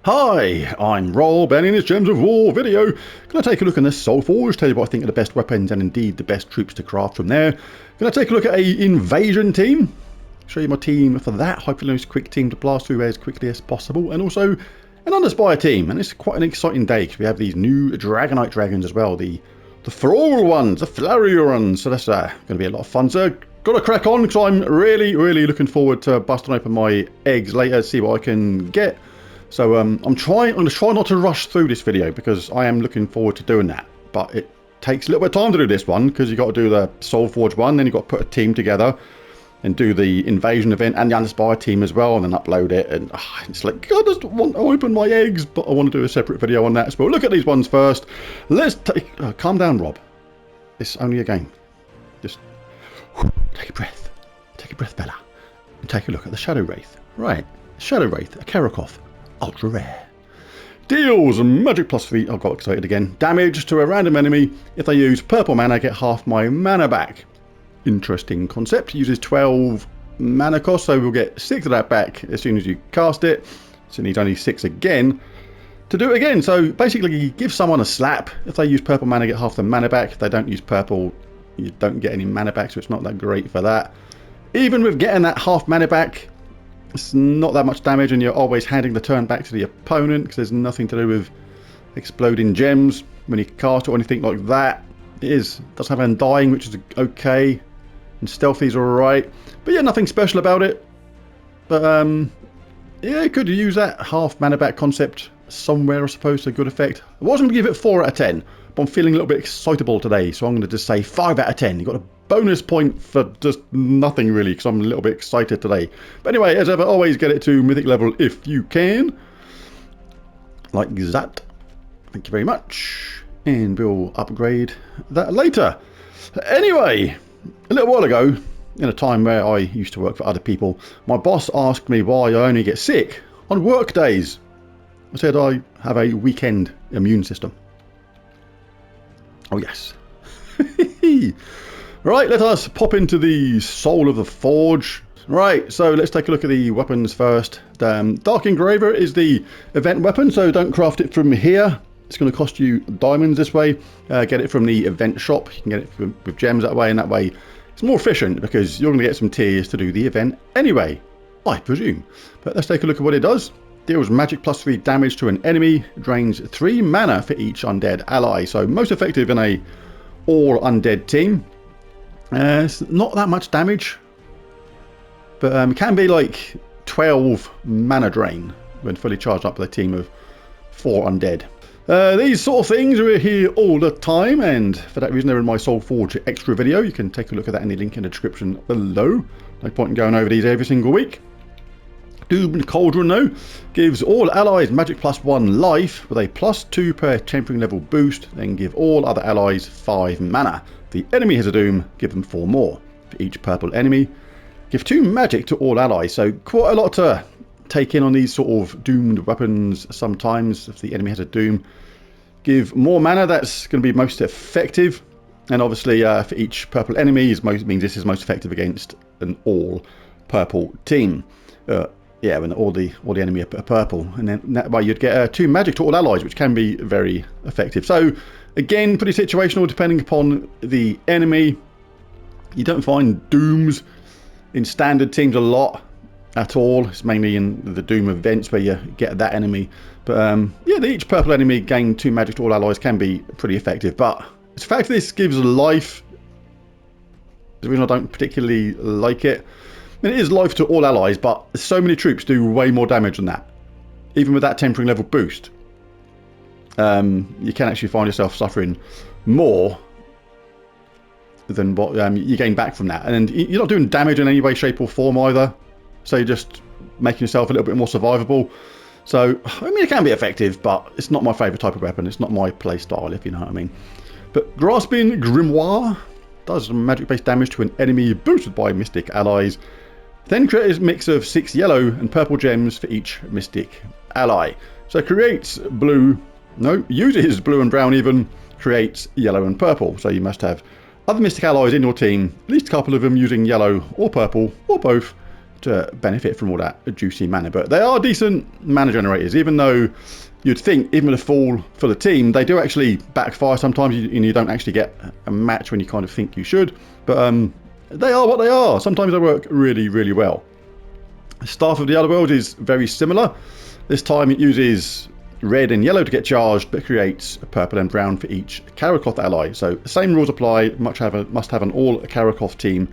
Hi, I'm Rob, and in this Gems of War video, gonna take a look at this Soulforge, tell you what I think are the best weapons and indeed the best troops to craft from there. Gonna take a look at a invasion team, show you my team for that, hopefully a nice quick team to blast through as quickly as possible, and also an Underspire team, and it's quite an exciting day because we have these new Dragonite dragons as well, the floral ones, the flowery ones, so that's gonna be a lot of fun. So gotta crack on because I'm really looking forward to busting open my eggs later, see what I can get. So I'm going to try not to rush through this video because I am looking forward to doing that. But it takes a little bit of time to do this one because you've got to do the Soulforge one, then you've got to put a team together and do the invasion event and the Underspire team as well, and then upload it. And it's like, I just want to open my eggs, but I want to do a separate video on that as well. Look at these ones first. Let's take... calm down, Rob. It's only a game. Just take a breath. Take a breath, Bella. And take a look at the Shadow Wraith. Right. Shadow Wraith, a Karakoth. Ultra rare. Deals magic +3, I got excited again, damage to a random enemy. If they use purple mana, get half my mana back. Interesting concept. Uses 12 mana cost, so we'll get 6 of that back as soon as you cast it. So it needs only 6 again to do it again. So basically you give someone a slap. If they use purple mana, get half the mana back. If they don't use purple, you don't get any mana back, so it's not that great for that. Even with getting that half mana back, it's not that much damage, and you're always handing the turn back to the opponent because there's nothing to do with exploding gems when you cast or anything like that. It does have undying, which is okay, and stealthy's alright, but yeah, nothing special about it. But yeah, could use that half mana back concept somewhere, I suppose, to good effect. I wasn't going to give it 4 out of 10, but I'm feeling a little bit excitable today, so I'm going to just say 5 out of 10. You've got a bonus point for just nothing really, because I'm a little bit excited today. But anyway, as ever, always get it to mythic level if you can. Like that. Thank you very much. And we'll upgrade that later. Anyway, a little while ago, in a time where I used to work for other people, my boss asked me why I only get sick on work days. I said I have a weekend immune system. Oh yes. Right, let us pop into the Soul of the Forge. Right, so let's take a look at the weapons first. Dark Engraver is the event weapon, so don't craft it from here. It's going to cost you diamonds this way. Get it from the event shop. You can get it with gems that way, and that way it's more efficient because you're going to get some tiers to do the event anyway, I presume. But let's take a look at what it does. Deals magic +3 damage to an enemy. Drains 3 mana for each undead ally. So most effective in a all undead team. It's not that much damage, but it can be like 12 mana drain when fully charged up with a team of 4 undead. These sort of things are here all the time, and for that reason they're in my Soulforge extra video. You can take a look at that in the link in the description below. No point in going over these every single week. Doomed Cauldron though gives all allies magic +1 life with a +2 per tempering level boost, then give all other allies 5 mana. If the enemy has a doom, give them 4 more. For each purple enemy, give 2 magic to all allies. So quite a lot to take in on these sort of doomed weapons sometimes. If the enemy has a doom, give more mana, that's going to be most effective. And obviously for each purple enemy means this is most effective against an all purple team. Yeah, when all the enemy are purple, and then that way you'd get 2 magic to all allies, which can be very effective. So again, pretty situational depending upon the enemy. You don't find dooms in standard teams a lot at all. It's mainly in the doom events where you get that enemy. But yeah, each purple enemy gain 2 magic to all allies can be pretty effective. But the fact this gives life, the reason I don't particularly like it. It is life to all allies, but so many troops do way more damage than that. Even with that tempering level boost, you can actually find yourself suffering more than what you gain back from that. And you're not doing damage in any way, shape or form either. So you're just making yourself a little bit more survivable. So, I mean, it can be effective, but it's not my favourite type of weapon. It's not my play style, if you know what I mean. But Grasping Grimoire does magic-based damage to an enemy boosted by Mystic allies. Then create a mix of 6 yellow and purple gems for each Mystic ally. So creates uses blue and brown even, creates yellow and purple. So you must have other Mystic allies in your team, at least a couple of them using yellow or purple or both, to benefit from all that juicy mana. But they are decent mana generators, even though you'd think, even with a full of team, they do actually backfire sometimes, and you don't actually get a match when you kind of think you should. But they are what they are. Sometimes they work really, really well. Staff of the Otherworld is very similar. This time it uses red and yellow to get charged, but creates purple and brown for each Karakoth ally. So the same rules apply. Must have an all Karakoth team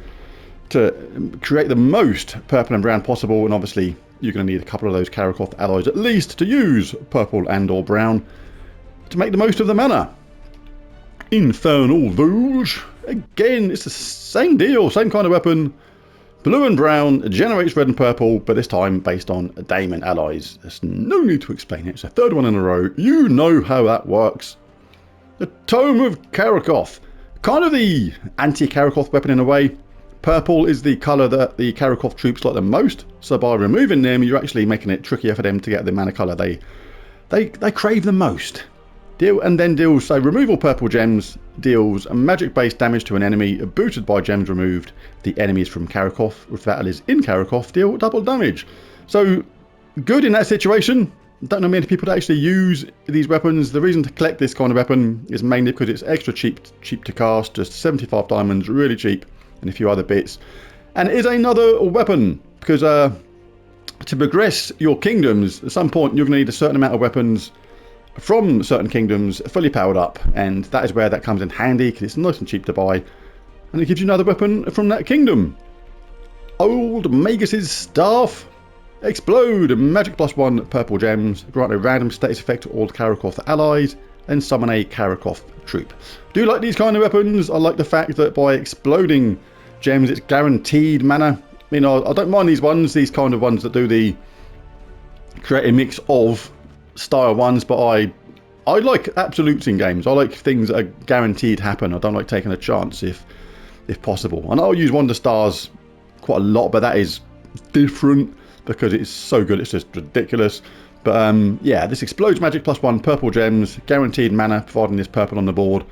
to create the most purple and brown possible, and obviously you're going to need a couple of those Karakoth allies at least to use purple and or brown to make the most of the mana. Infernal Vouge. Again, it's the same deal, same kind of weapon. Blue and brown, generates red and purple, but this time based on Daemon allies. There's no need to explain it. It's the third one in a row. You know how that works. The Tome of Karakoth. Kind of the anti-Karakoth weapon in a way. Purple is the colour that the Karakoth troops like the most, so by removing them, you're actually making it trickier for them to get the mana colour they crave the most. So remove all purple gems, deals magic-based damage to an enemy, boosted by gems removed. The enemies from Karakoth, if that is in Karakoth, deal double damage. So, good in that situation. Don't know many people that actually use these weapons. The reason to collect this kind of weapon is mainly because it's extra cheap to cast, just 75 diamonds, really cheap, and a few other bits. And it is another weapon, because to progress your kingdoms, at some point you're going to need a certain amount of weapons from certain kingdoms fully powered up, and that is where that comes in handy, because it's nice and cheap to buy, and it gives you another weapon from that kingdom. Old Magus's Staff. Explode, magic +1 purple gems, grant a random status effect to all Karakoth allies, and summon a Karakoth troop. Do you like these kind of weapons? I like the fact that by exploding gems it's guaranteed mana. I don't mind these kind of ones that do the create a mix of style ones, but I like absolutes in games. I like things that are guaranteed to happen. I don't like taking a chance if possible. And I'll use Wonder Stars quite a lot, but that is different because it's so good, it's just ridiculous. But yeah, this explodes magic +1 purple gems, guaranteed mana, providing this purple on the board.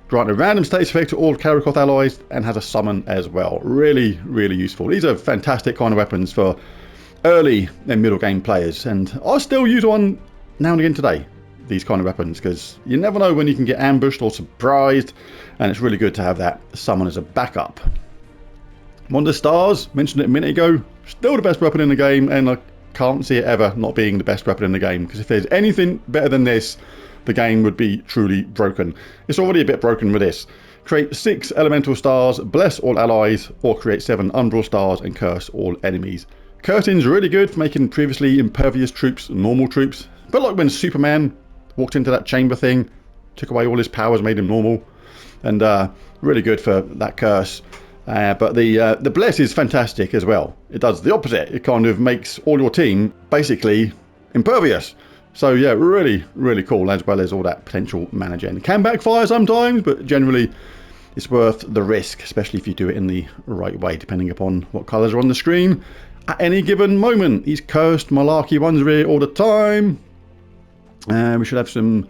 Grant a random status effect to all Karakoth allies, and has a summon as well. Really, really useful. These are fantastic kind of weapons for early and middle game players, and I still use one now and again today, these kind of weapons, because you never know when you can get ambushed or surprised, and it's really good to have that summon as a backup. Wonder Stars, mentioned it a minute ago, still the best weapon in the game, and I can't see it ever not being the best weapon in the game, because if there's anything better than this, the game would be truly broken. It's already a bit broken with this. Create 6 elemental stars, bless all allies, or create 7 umbral stars and curse all enemies. Cursing's really good for making previously impervious troops normal troops. But like when Superman walked into that chamber thing, took away all his powers, made him normal, and really good for that curse. But the bless is fantastic as well. It does the opposite. It kind of makes all your team basically impervious. So yeah, really, really cool, as well as all that potential mana gen. It can backfire sometimes, but generally it's worth the risk, especially if you do it in the right way, depending upon what colours are on the screen at any given moment. These cursed malarkey ones are here all the time. We should have some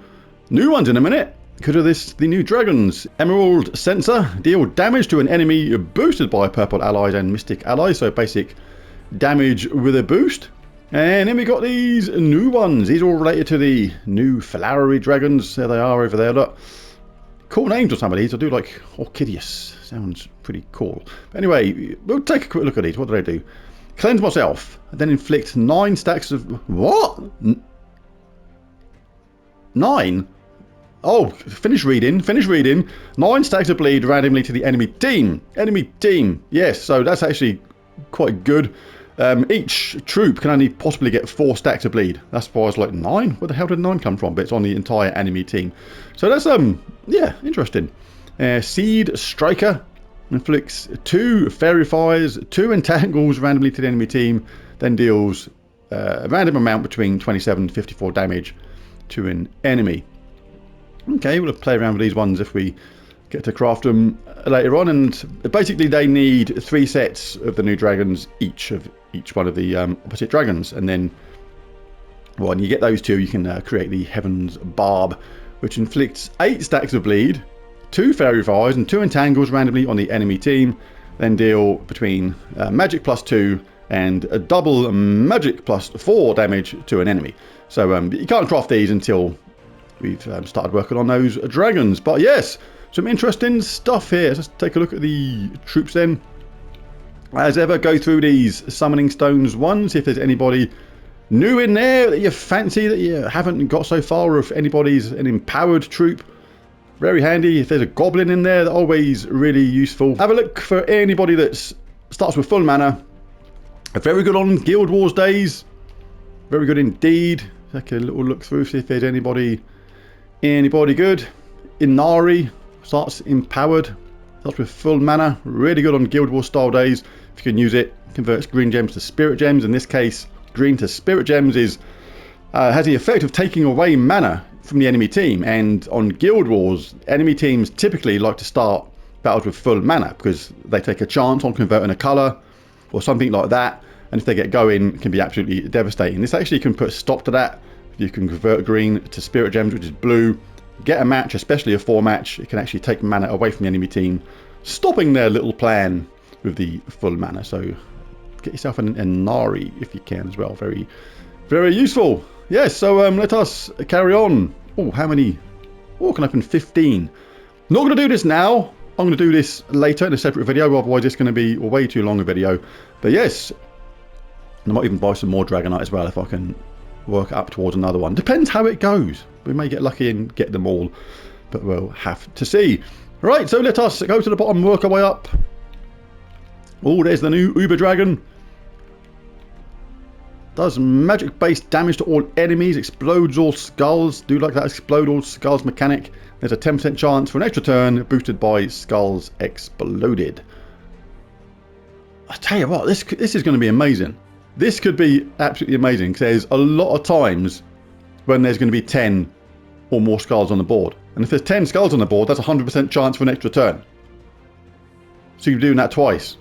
new ones in a minute. Because of this, the new dragons. Emerald Sensor. Deal damage to an enemy boosted by purple allies and mystic allies. So basic damage with a boost. And then we got these new ones. These are all related to the new Floral Dragons. There they are over there. Look. Cool names on some of these. I do like Orchideus. Sounds pretty cool. But anyway, we'll take a quick look at these. What do they do? Cleanse myself. And then inflict 9 stacks of... What? 9? Oh, finish reading. 9 stacks of bleed randomly to the enemy team. Yes, so that's actually quite good. Each troop can only possibly get 4 stacks of bleed. That's why I was like, 9? Where the hell did 9 come from? But it's on the entire enemy team. So that's, yeah, interesting. Seed Striker inflicts 2 Fairy Fires, 2 Entangles randomly to the enemy team. Then deals a random amount between 27 and 54 damage to an enemy. Okay, we'll play around with these ones if we get to craft them later on, and basically they need 3 sets of the new dragons, each one of the opposite dragons, and then when you get those 2, you can create the Heaven's Barb, which inflicts 8 stacks of bleed, 2 Fairy Fires and 2 Entangles randomly on the enemy team, then deal between magic +2 and a double magic plus 4 damage to an enemy. So you can't craft these until we've started working on those dragons. But yes, some interesting stuff here. Let's take a look at the troops then. As ever, go through these summoning stones ones, see if there's anybody new in there that you fancy that you haven't got so far, or if anybody's an empowered troop. Very handy. If there's a goblin in there, that's always really useful. Have a look for anybody that starts with full mana. Very good on Guild Wars days. Very good indeed. Take a little look through, see if there's anybody good. Inari starts empowered. Starts with full mana. Really good on Guild Wars style days. If you can use it, converts green gems to spirit gems. In this case, green to spirit gems has the effect of taking away mana from the enemy team. And on Guild Wars, enemy teams typically like to start battles with full mana because they take a chance on converting a colour or something like that. And if they get going, it can be absolutely devastating. This actually can put a stop to that. You can convert green to spirit gems, which is blue. Get a match, especially a 4 match. It can actually take mana away from the enemy team, stopping their little plan with the full mana. So get yourself an Inari if you can as well. Very, very useful. Yes, so let us carry on. Oh, how many? Oh, can I open 15? Not going to do this now. I'm going to do this later in a separate video. Otherwise, it's going to be a way too long a video. But yes, I might even buy some more Dragonite as well if I can work up towards another one. Depends how it goes. We may get lucky and get them all, but we'll have to see. Right, so let us go to the bottom, work our way up. Oh, there's the new Uber Dragon. Does magic-based damage to all enemies, explodes all skulls. Do like that explode all skulls mechanic. There's a 10% chance for an extra turn, boosted by skulls exploded. I tell you what, this is going to be amazing. This could be absolutely amazing because there's a lot of times when there's going to be 10 or more skulls on the board. And if there's 10 skulls on the board, that's a 100% chance for an extra turn. So you're doing that twice.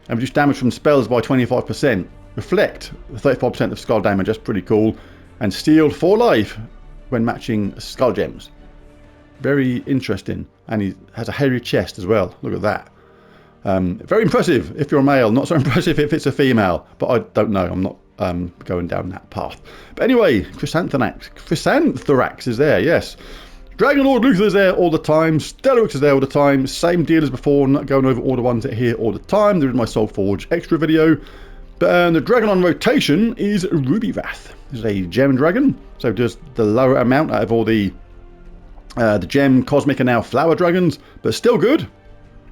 And reduce damage from spells by 25%. Reflect 35% of skull damage, that's pretty cool. And steal 4 life when matching skull gems. Very interesting. And he has a hairy chest as well. Look at that. Very impressive if you're a male. Not so impressive if it's a female. But I don't know. I'm not going down that path. But anyway, Chrysanthrax is there, yes. Dragon Lord Luther is there all the time. Stellarix is there all the time. Same deal as before. I'm not going over all the ones that are here all the time. There is my Soulforge extra video. But the dragon on rotation is Ruby Wrath. This is a gem dragon. So does the lower amount out of all the gem, cosmic and now flower dragons. But still good.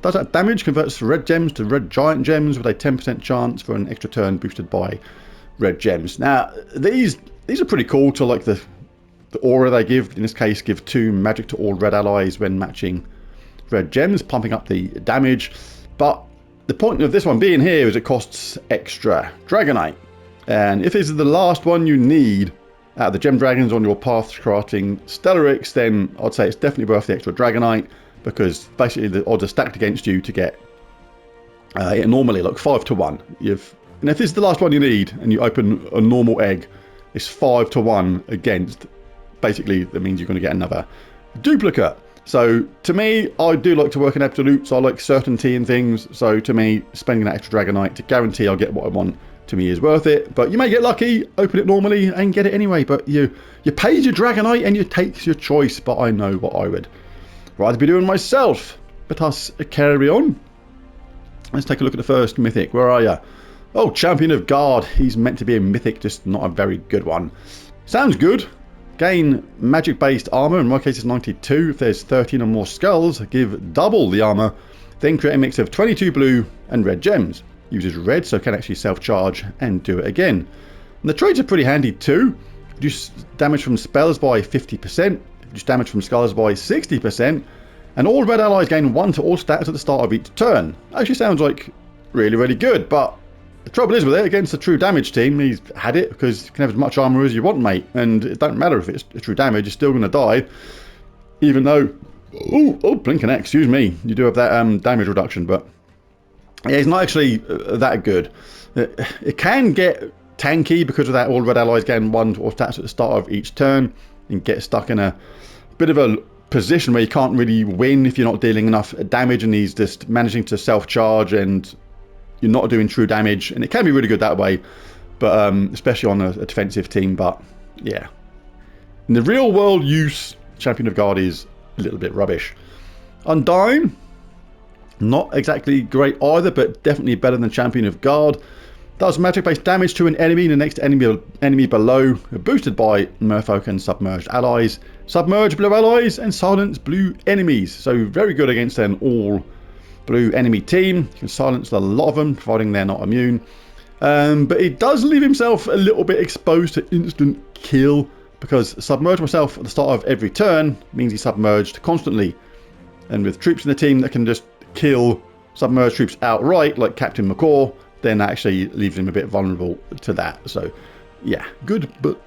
Does that damage, converts red gems to red giant gems with a 10% chance for an extra turn boosted by red gems. Now, these are pretty cool to like the aura they give. In this case, give 2 magic to all red allies when matching red gems, pumping up the damage. But the point of this one being here is it costs extra Dragonite. And if this is the last one you need out of the gem dragons on your path to crafting Stellarix, then I'd say it's definitely worth the extra Dragonite. Because basically the odds are stacked against you to get it normally like 5 to 1. And if this is the last one you need and you open a normal egg, it's 5 to 1 against. Basically, that means you're going to get another duplicate. So to me, I do like to work in absolutes. I like certainty in things. So to me, spending that extra Dragonite to guarantee I'll get what I want, to me is worth it. But you may get lucky, open it normally and get it anyway. But you paid your Dragonite and you take your choice. But I know what I would rather be doing myself. But us carry on. Let's take a look at the first mythic. Where are you? Oh, Champion of Guard. He's meant to be a mythic, just not a very good one. Sounds good. Gain magic based armor. In my case it's 92. If there's 13 or more skulls, give double the armor. Then create a mix of 22 blue and red gems. Uses red, so can actually self charge and do it again. And the traits are pretty handy too. Reduce damage from spells by 50%. Reduce damage from skulls by 60%. And all red allies gain 1 to all stats at the start of each turn. Actually sounds like really, really good. But the trouble is with it, against a true damage team, he's had it because you can have as much armor as you want, mate. And it don't matter if it's a true damage, you're still going to die. Even though, oh, blinking X, excuse me, you do have that damage reduction. But yeah, he's not actually that good. It can get tanky because of that all red allies gain 1 to all stats at the start of each turn. And get stuck in a bit of a position where you can't really win if you're not dealing enough damage, and he's just managing to self-charge and you're not doing true damage, and it can be really good that way, but especially on a defensive team. But yeah, in the real world use, Champion of Guard is a little bit rubbish. Undying, not exactly great either, but definitely better than Champion of Guard. Does magic-based damage to an enemy and the next enemy below, boosted by Merfolk and Submerged allies. Submerge blue allies and silence blue enemies. So very good against an all-blue enemy team. You can silence a lot of them, providing they're not immune. But it does leave himself a little bit exposed to instant kill, because Submerge myself at the start of every turn means he's submerged constantly. And with troops in the team that can just kill submerged troops outright, like Captain McCaw, then that actually leaves him a bit vulnerable to that. So yeah, good, but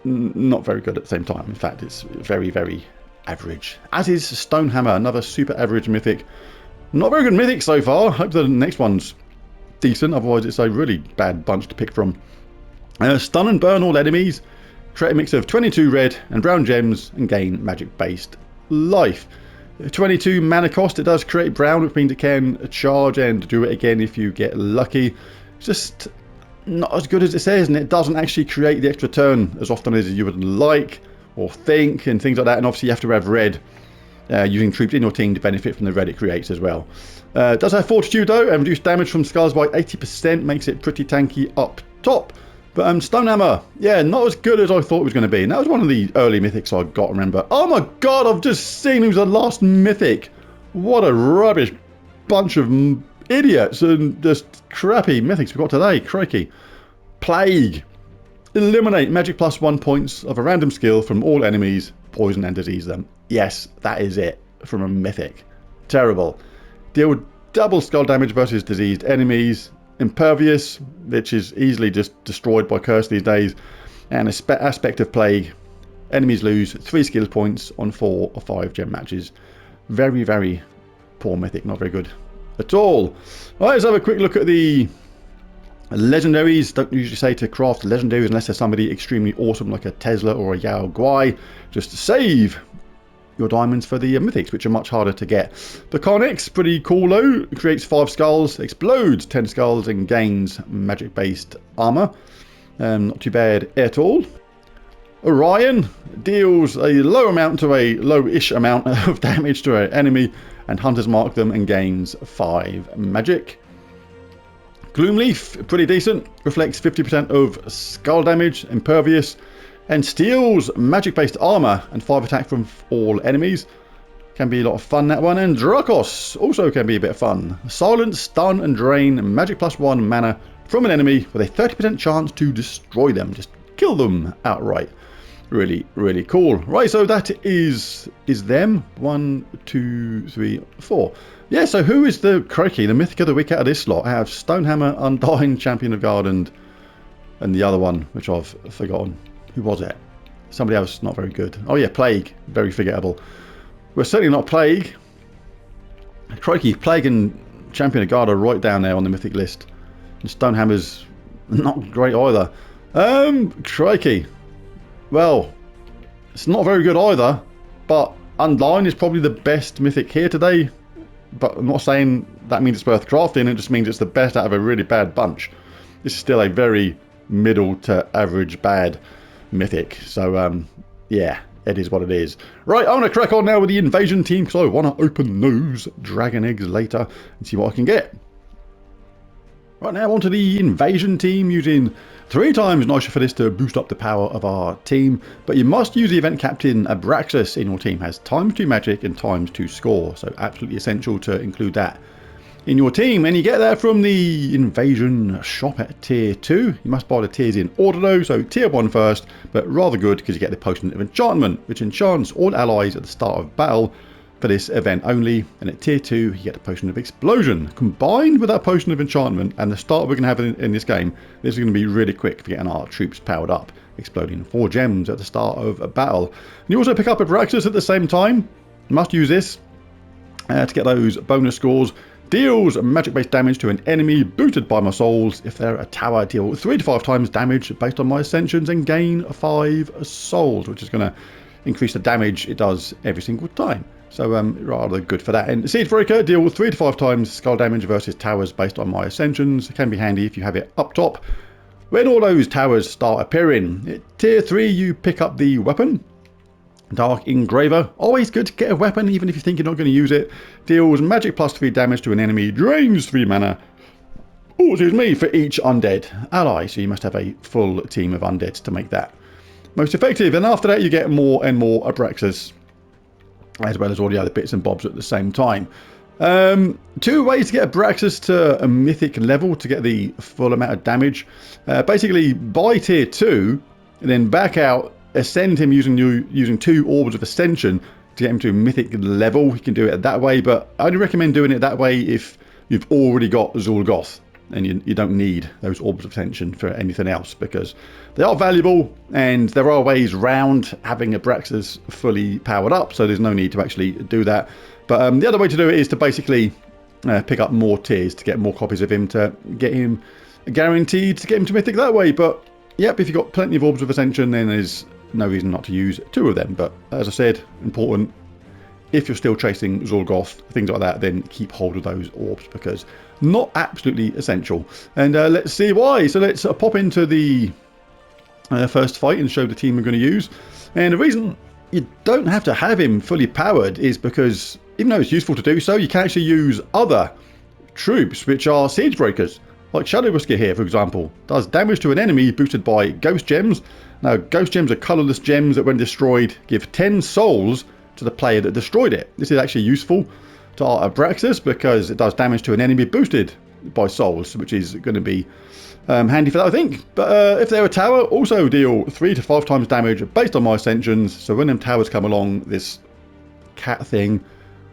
not very good at the same time. In fact, it's very, very average. As is Stonehammer, another super average mythic. Not very good mythic so far. Hope the next one's decent, otherwise it's a really bad bunch to pick from. Stun and burn all enemies. Create a mix of 22 red and brown gems and gain magic-based life. 22 mana cost, it does create brown, which means it can charge and do it again if you get lucky. It's just not as good as it says, and it doesn't actually create the extra turn as often as you would like or think, and things like that. And obviously you have to have red using troops in your team to benefit from the red it creates as well. It does have Fortitude though, and reduced damage from skulls by 80%, makes it pretty tanky up top. But Stonehammer, yeah, not as good as I thought it was going to be. And that was one of the early mythics I got, remember. Oh my god, I've just seen who's the last mythic. What a rubbish bunch of idiots and just crappy mythics we've got today. Crikey. Plague. Eliminate magic +1 points of a random skill from all enemies, poison and disease them. Yes, that is it from a mythic. Terrible. Deal double skull damage versus diseased enemies. Impervious, which is easily just destroyed by curse these days, and aspect of plague. Enemies lose 3 skill points on 4 or 5 gem matches. Very, very poor mythic, not very good at all. Alright, let's have a quick look at the legendaries. Don't usually say to craft legendaries unless there's somebody extremely awesome like a Tesla or a Yao Guai. Just save your diamonds for the mythics, which are much harder to get. The Carnix, pretty cool though. It creates 5 skulls, explodes 10 skulls, and gains magic-based armor. Not too bad at all. Orion deals a low amount to a low-ish amount of damage to an enemy, and hunters mark them and gains 5 magic. Gloomleaf, pretty decent. Reflects 50% of skull damage, impervious, and steals magic-based armor and 5 attack from all enemies. Can be a lot of fun, that one. And Drakos also can be a bit of fun. Silence, stun, and drain magic +1 mana from an enemy with a 30% chance to destroy them. Just kill them outright. Really, really cool. Right, so that is them. 1, 2, 3, 4. Yeah, so who is the mythic of the week out of this slot? I have Stonehammer, Undying, Champion of Guard, and the other one, which I've forgotten. Who was it? Somebody else not very good. Oh yeah, Plague. Very forgettable. We're certainly not Plague. Crikey, Plague and Champion of Guard are right down there on the mythic list. And Stonehammer's not great either. Crikey. Well, it's not very good either, but Undying is probably the best mythic here today. But I'm not saying that means it's worth crafting, it just means it's the best out of a really bad bunch. This is still a very middle to average bad mythic. So, yeah, it is what it is. Right, I want to crack on now with the invasion team, because I want to open those dragon eggs later and see what I can get. Right now, onto the invasion team, using 3 times Nicer for this to boost up the power of our team. But you must use the event captain Abraxas in your team. Has ×2 magic and ×2 score. So absolutely essential to include that in your team. And you get that from the invasion shop at tier 2. You must buy the tiers in order though. So tier 1 first, but rather good because you get the potion of enchantment, which enchants all allies at the start of battle for this event only. And at tier 2 you get the potion of explosion. Combined with that potion of enchantment and the start we're going to have in this game, this is going to be really quick for getting our troops powered up, exploding 4 gems at the start of a battle. And you also pick up Abraxas at the same time. You must use this to get those bonus scores. Deals magic-based damage to an enemy booted by my souls. If they're a tower, deal 3 to 5 times damage based on my ascensions and gain 5 souls, which is going to increase the damage it does every single time. So rather good for that. And Siegebreaker deal 3 to 5 times skull damage versus towers based on my ascensions. It can be handy if you have it up top. When all those towers start appearing, at tier 3 you pick up the weapon. Dark Engraver, always good to get a weapon even if you think you're not going to use it. Deals magic plus 3 damage to an enemy, drains 3 mana. Oh, excuse me, for each undead ally. So you must have a full team of undeads to make that most effective. And after that you get more and more Abraxas, as well as all the other bits and bobs at the same time. 2 ways to get Abraxas to a mythic level to get the full amount of damage. Basically buy tier 2 and then back out, ascend him using 2 orbs of ascension to get him to a mythic level. You can do it that way, but I only recommend doing it that way if you've already got Zul'Goth and you don't need those orbs of ascension for anything else, because they are valuable and there are ways round having Abraxas fully powered up, so there's no need to actually do that. But the other way to do it is to basically pick up more tiers to get more copies of him to get him guaranteed to get him to mythic that way. But yep, if you've got plenty of orbs of ascension, then there's no reason not to use 2 of them. But as I said, important, if you're still chasing Zul'Goth, things like that, then keep hold of those orbs, because not absolutely essential. And let's see why. So let's pop into the first fight and show the team we're going to use. And the reason you don't have to have him fully powered is because, even though it's useful to do so, you can actually use other troops which are Siegebreakers. Like Shadow Whisker here, for example, does damage to an enemy boosted by Ghost Gems. Now, Ghost Gems are colourless gems that, when destroyed, give 10 souls to the player that destroyed it. This is actually useful to our Abraxas because it does damage to an enemy boosted by souls, which is going to be handy for that, I think. But if they're a tower, also deal 3 to 5 times damage based on my ascensions. So when them towers come along, this cat thing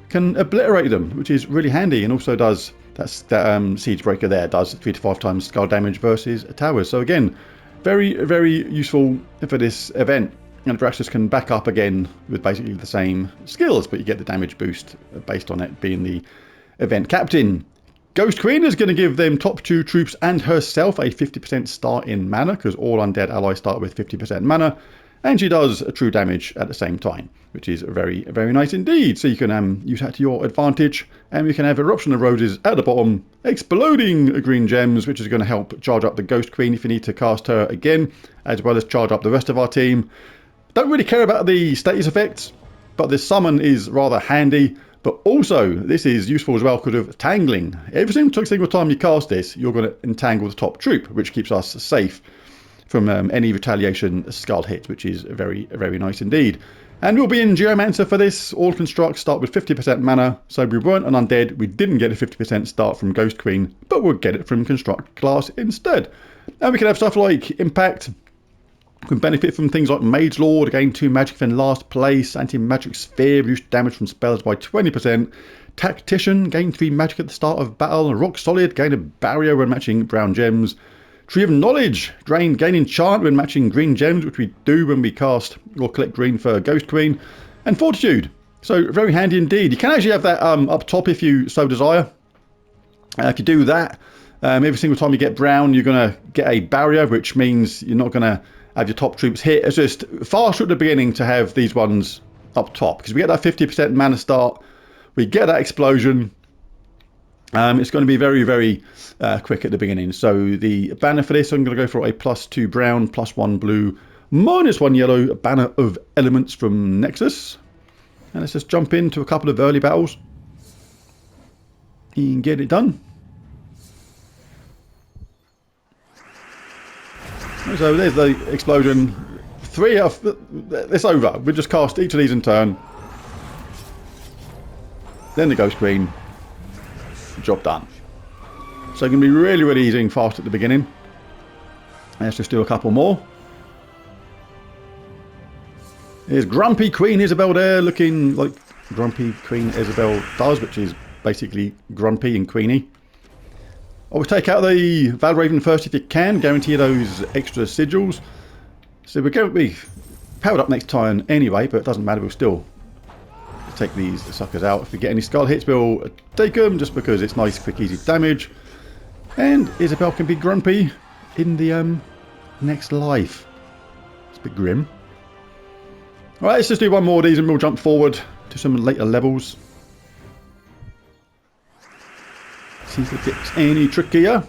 can obliterate them, which is really handy, and also does that Siegebreaker there does 3 to 5 times skull damage versus towers. So again, very, very useful for this event. And Abraxas can back up again with basically the same skills, but you get the damage boost based on it being the event captain. Ghost Queen is going to give them top 2 troops and herself a 50% start in mana, because all undead allies start with 50% mana. And she does true damage at the same time, which is very, very nice indeed. So you can use that to your advantage. And we can have Eruption of Roses at the bottom, exploding green gems, which is going to help charge up the Ghost Queen if you need to cast her again, as well as charge up the rest of our team. Don't really care about the status effects, but this summon is rather handy. But also, this is useful as well because of tangling. Every single time you cast this, you're going to entangle the top troop, which keeps us safe from any retaliation skull hits, which is very, very nice indeed. And we'll be in Geomancer for this. All constructs start with 50% mana, so we weren't an undead. We didn't get a 50% start from Ghost Queen, but we'll get it from construct class instead. And we can have stuff like Impact. We can benefit from things like Mage Lord, gain 2 magic in last place. Anti-magic Sphere, reduce damage from spells by 20%. Tactician, gain 3 magic at the start of battle. Rock Solid, gain a barrier when matching brown gems. Tree of Knowledge, gain enchant when matching green gems, which we do when we cast or collect green for Ghost Queen. And Fortitude, so very handy indeed. You can actually have that up top if you so desire. If you do that, every single time you get brown, you're going to get a barrier, which means you're not going to have your top troops hit. It's just faster at the beginning to have these ones up top, because we get that 50% mana start, we get that explosion. It's going to be very, very quick at the beginning. So the banner for this, I'm going to go for a +2 brown, +1 blue, -1 yellow banner of elements from Nexus. And let's just jump into a couple of early battles and get it done. So there's the explosion. 3 of it's over. We just cast each of these in turn. Then the Ghost Queen. Job done. So it can be really, really easy and fast at the beginning. Let's just do a couple more. Here's Grumpy Queen Isabel there, looking like Grumpy Queen Isabel does, which is basically grumpy and queeny. Always take out the Valraven first if you can, guarantee those extra sigils. So we're going to be powered up next turn anyway, but it doesn't matter, we'll still take these suckers out. If we get any skull hits, we'll take them, just because it's nice, quick, easy damage. And Isabel can be grumpy in the next life. It's a bit grim. Alright, let's just do one more of these and we'll jump forward to some later levels. See if it gets any trickier.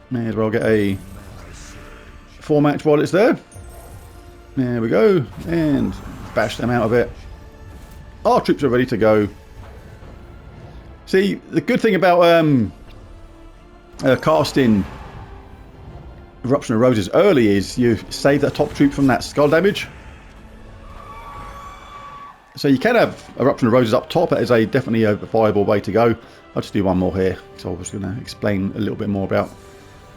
May as well get a 4-match while it's there. There we go. And bash them out of it. Our troops are ready to go. See, the good thing about casting Eruption of Roses early is you save that top troop from that skull damage. So you can have Eruption of Roses up top. That is definitely a viable way to go. I'll just do one more here. So I was going to explain a little bit more about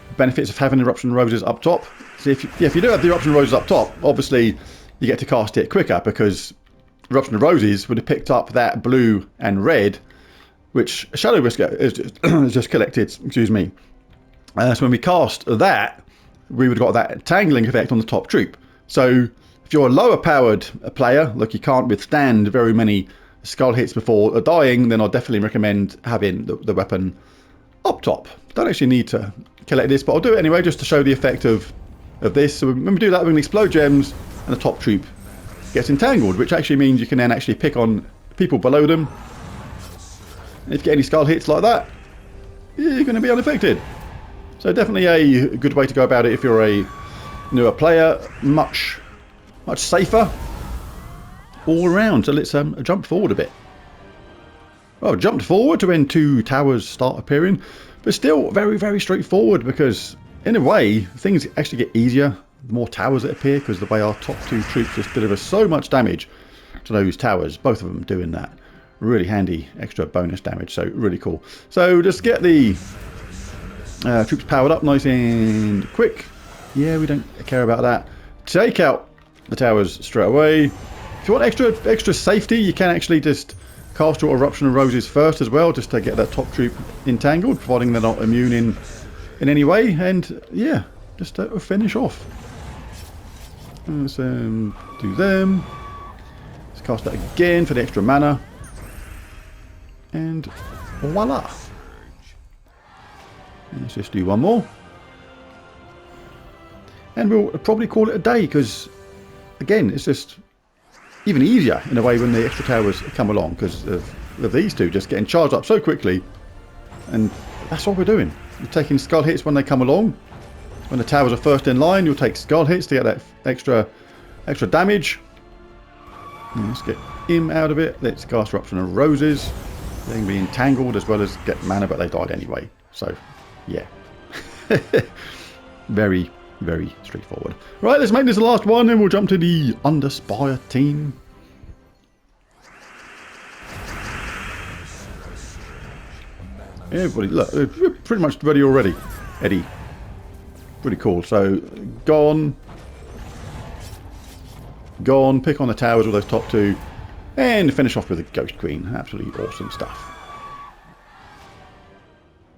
the benefits of having Eruption of Roses up top. So if you do have the Eruption of Roses up top, obviously you get to cast it quicker because Eruption of Roses would have picked up that blue and red, which Shadow Whisker is just collected. Excuse me. So when we cast that, we would have got that tangling effect on the top troop. So if you're a lower powered player, like you can't withstand very many skull hits before dying, then I'll definitely recommend having the weapon up top. Don't actually need to collect this, but I'll do it anyway just to show the effect of this. So when we do that, we're going to explode gems and the top troop gets entangled, which actually means you can then actually pick on people below them. And if you get any skull hits like that, you're going to be unaffected. So definitely a good way to go about it if you're a newer player. Much safer all around. So let's jump forward a bit. Well, jumped forward to when 2 towers start appearing, but still very, very straightforward because in a way things actually get easier the more towers that appear, because the way our top 2 troops just deliver so much damage to those towers, both of them doing that really handy extra bonus damage. So really cool. So just get the troops powered up nice and quick. Yeah, we don't care about that. Take out the towers straight away. If you want extra safety, you can actually just cast your Eruption of Roses first as well, just to get that top troop entangled, providing they're not immune in any way. And yeah, just to finish off. Let's do them. Let's cast that again for the extra mana. And voila. Let's just do one more. And we'll probably call it a day, because again, it's just even easier in a way when the extra towers come along, because of these two just getting charged up so quickly. And that's what we're doing. You're taking skull hits when they come along. When the towers are first in line, you'll take skull hits to get that extra damage. And let's get him out of it. Let's cast Eruption of Roses. They can be entangled as well as get mana, but they died anyway. So, yeah. Very, very straightforward. Right, let's make this the last one, and we'll jump to the Underspire team. Everybody, look, we're pretty much ready already. Eddie. Pretty cool. So, go on, pick on the towers with those top 2, and finish off with the Ghost Queen. Absolutely awesome stuff.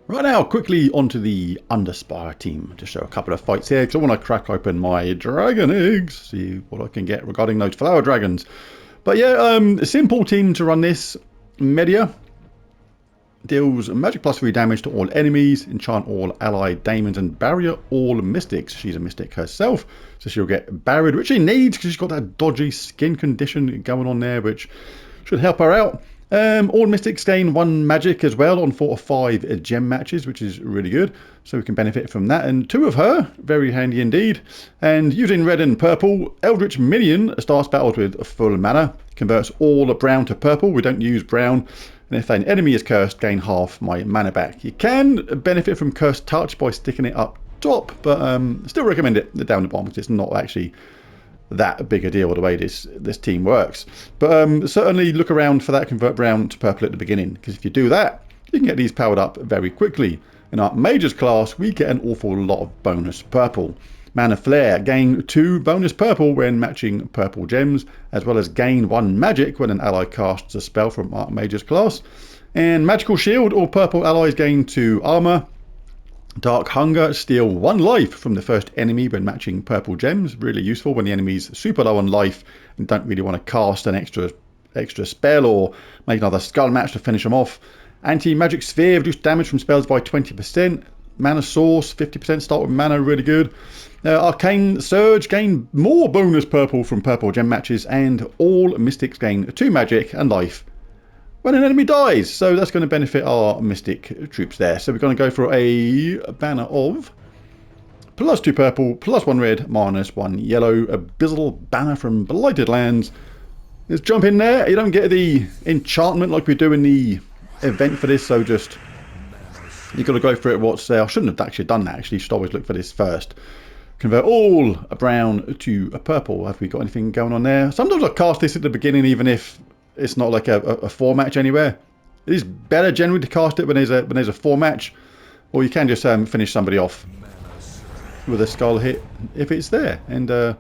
Right now, quickly onto the Underspire team to show a couple of fights here, because I want to crack open my dragon eggs, see what I can get regarding those Flower Dragons. But yeah, a simple team to run this. Media deals magic +3 damage to all enemies, enchant all allied daemons, and barrier all mystics. She's a mystic herself, so she'll get barriered, which she needs because she's got that dodgy skin condition going on there, which should help her out. All mystics gain 1 magic as well on 4 or 5 gem matches, which is really good, so we can benefit from that. And 2 of her, very handy indeed. And using red and purple, Eldritch Minion starts battles with full mana, converts all brown to purple. We don't use brown. And if an enemy is cursed, gain half my mana back. You can benefit from Cursed Touch by sticking it up top, but still recommend it down the bottom, because it's not actually that big a deal the way this team works. But certainly look around for that convert brown to purple at the beginning, because if you do that, you can get these powered up very quickly. In our Mages class, we get an awful lot of bonus purple. Mana Flare, gain 2 bonus purple when matching purple gems, as well as gain 1 magic when an ally casts a spell from our Mages class. And Magical Shield, all purple allies gain 2 armor. Dark Hunger, steal 1 life from the first enemy when matching purple gems. Really useful when the enemy's super low on life and don't really want to cast an extra spell or make another skull match to finish them off. Anti-Magic Sphere, reduce damage from spells by 20%. Mana Source, 50% start with mana, really good. Arcane Surge, gain more bonus purple from purple gem matches, and all mystics gain 2 magic and life when an enemy dies. So that's going to benefit our Mystic troops there. So we're going to go for a banner of +2 purple, +1 red, -1 yellow, Abyssal banner from Blighted Lands. Let's jump in there. You don't get the enchantment like we do in the event for this, so just you've got to go for it what's there. I shouldn't have actually done that, actually. You should always look for this first. Convert all a brown to a purple. Have we got anything going on there? Sometimes I cast this at the beginning, even if it's not like a 4 match anywhere. It is better generally to cast it when there's a 4 match, or you can just finish somebody off with a skull hit if it's there. And you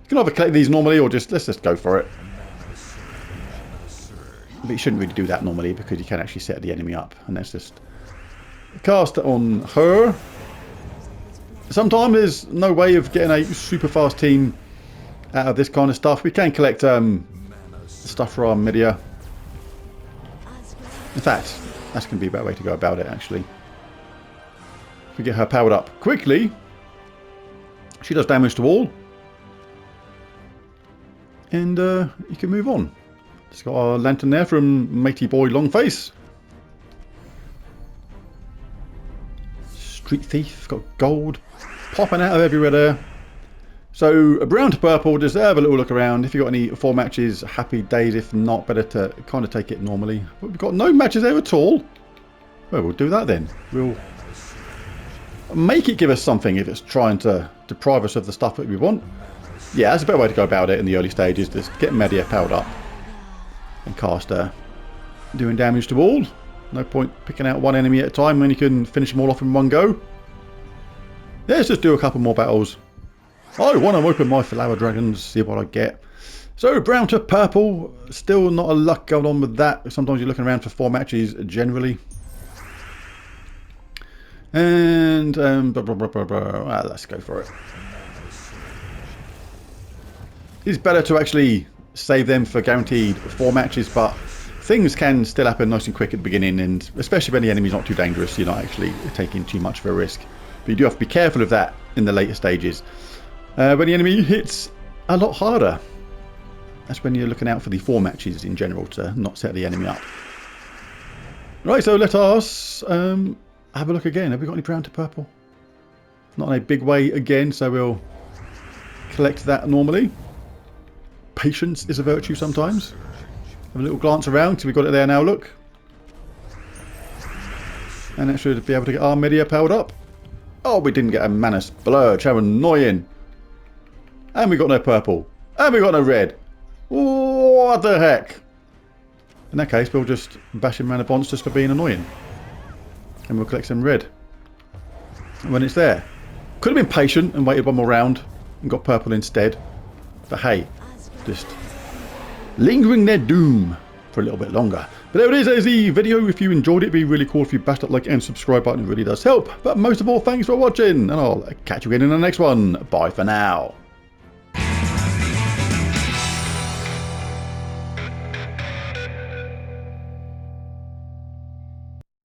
can either collect these normally, or let's just go for it. But you shouldn't really do that normally, because you can actually set the enemy up. And let's just cast it on her. Sometimes there's no way of getting a super fast team out of this kind of stuff. We can collect stuff for our media. In fact, that's going to be a better way to go about it, actually. If we get her powered up quickly, she does damage to all. And you can move on. Just got our lantern there from Matey Boy Longface. Street Thief, got gold popping out of everywhere there. So a brown to purple, just have a little look around. If you've got any 4 matches, happy days. If not, better to kind of take it normally. But we've got no matches there at all. Well, we'll do that then. We'll make it give us something if it's trying to deprive us of the stuff that we want. Yeah, that's a better way to go about it in the early stages. Just get media powered up and cast her, doing damage to all. No point picking out one enemy at a time when you can finish them all off in one go. Yeah, let's just do a couple more battles. I want to open my Floral Dragons, see what I get. So brown to purple, still not a luck going on with that. Sometimes you're looking around for 4 matches generally. And let's go for it. It's better to actually save them for guaranteed 4 matches, but things can still happen nice and quick at the beginning, and especially when the enemy's not too dangerous, you're not actually taking too much of a risk. But you do have to be careful of that in the later stages. When the enemy hits a lot harder, that's when you're looking out for the 4 matches in general to not set the enemy up. Right, so let us have a look again. Have we got any brown to purple? Not in a big way again, so we'll collect that normally. Patience is a virtue sometimes. Have a little glance around, so we've got it there now, look. And that should be able to get our media powered up. Oh, we didn't get a mana splurge, how annoying. And we got no purple. And we got no red. What the heck? In that case, we'll just bash him around the bonds just for being annoying. And we'll collect some red when it's there. Could have been patient and waited one more round and got purple instead. But hey, just lingering their doom for a little bit longer. But there it is, there's the video. If you enjoyed it, it'd be really cool if you bashed that like and subscribe button. It really does help. But most of all, thanks for watching, and I'll catch you again in the next one. Bye for now.